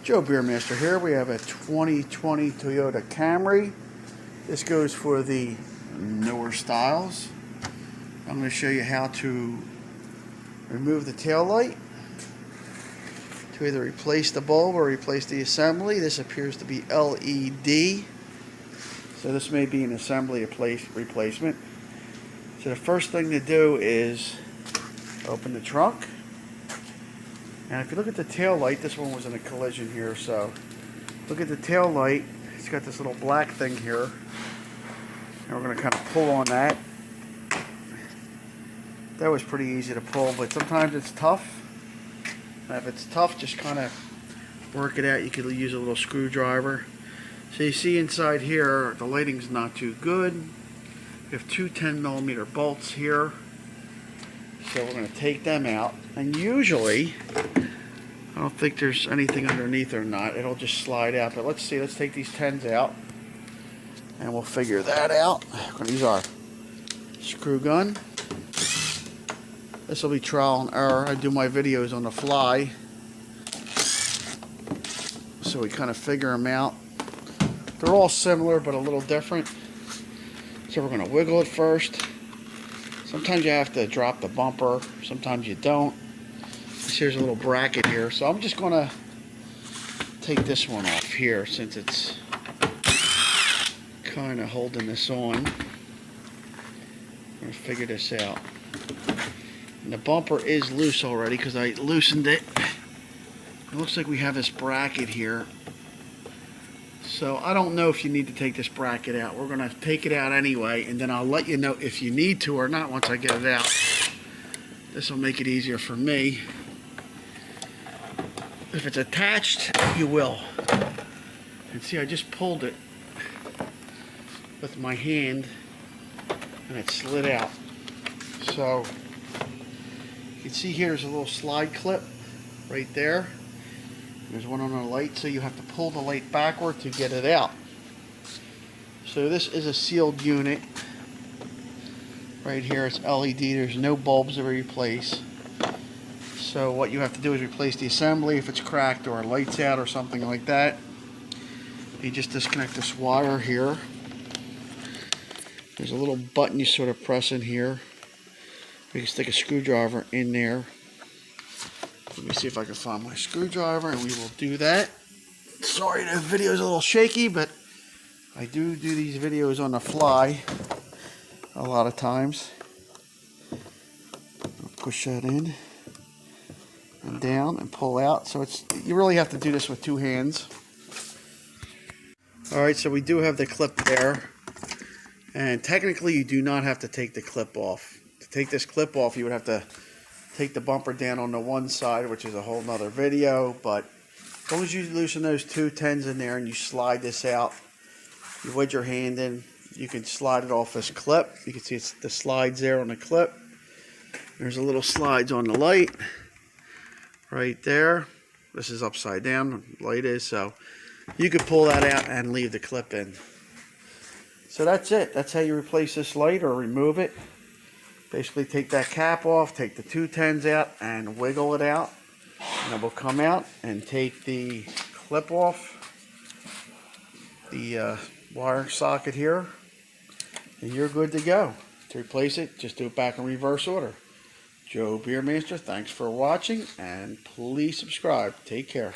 Joe Beermaster here. We have a 2020 Toyota Camry. This goes for the newer styles. I'm going to show you how to remove the tail light, to either replace the bulb or replace the assembly. This appears to be LED, so this may be an assembly replacement. So the first thing to do is open the trunk. And if you look at the tail light, this one was in a collision here, so look at the tail light. It's got this little black thing here. And we're going to kind of pull on that. That was pretty easy to pull, but sometimes it's tough. And if it's tough, just kind of work it out. You could use a little screwdriver. So you see inside here, the lighting's not too good. We have two 10mm bolts here. So we're going to take them out, and usually, I don't think there's anything underneath or not. It'll just slide out, but let's see. Let's take these 10s out, and we'll figure that out. We're going to use our screw gun. This will be trial and error. I do my videos on the fly, so we kind of figure them out. They're all similar, but a little different. So we're going to wiggle it first. Sometimes you have to drop the bumper, sometimes you don't. Here's a little bracket here, so I'm just going to take this one off here since it's kind of holding this on. I'm going to figure this out. And the bumper is loose already because I loosened it. It looks like we have this bracket here. So I don't know if you need to take this bracket out. We're going to take it out anyway, and then I'll let you know if you need to or not once I get it out. This will make it easier for me. If it's attached, you will. And see, I just pulled it with my hand, and it slid out. So you can see here there's a little slide clip right there. There's one on the light, so you have to pull the light backward to get it out. So this is a sealed unit. Right here it's LED. There's no bulbs to replace. So what you have to do is replace the assembly if it's cracked or lights out or something like that. You just disconnect this wire here. There's a little button you sort of press in here. You can stick a screwdriver in there. Let me see if I can find my screwdriver, and we will do that. Sorry, the video is a little shaky, but I do these videos on the fly a lot of times. I'll push that in and down and pull out. So you really have to do this with two hands. All right, so we do have the clip there, and technically you do not have to take the clip off. To take this clip off, you would have to take the bumper down on the one side, which is a whole nother video, but as long as you loosen those two 10s in there and you slide this out, you wedge your hand in, you can slide it off this clip. You can see it's the slides there on the clip. There's a little slides on the light right there. This is upside down, the light is, so you could pull that out and leave the clip in. So that's it. That's how you replace this light or remove it. Basically take that cap off, take the two 10s out and wiggle it out, and it will come out, and take the clip off the wire socket here, and you're good to go. To replace it, just do it back in reverse order. Joe Beermaster, thanks for watching, and please subscribe. Take care.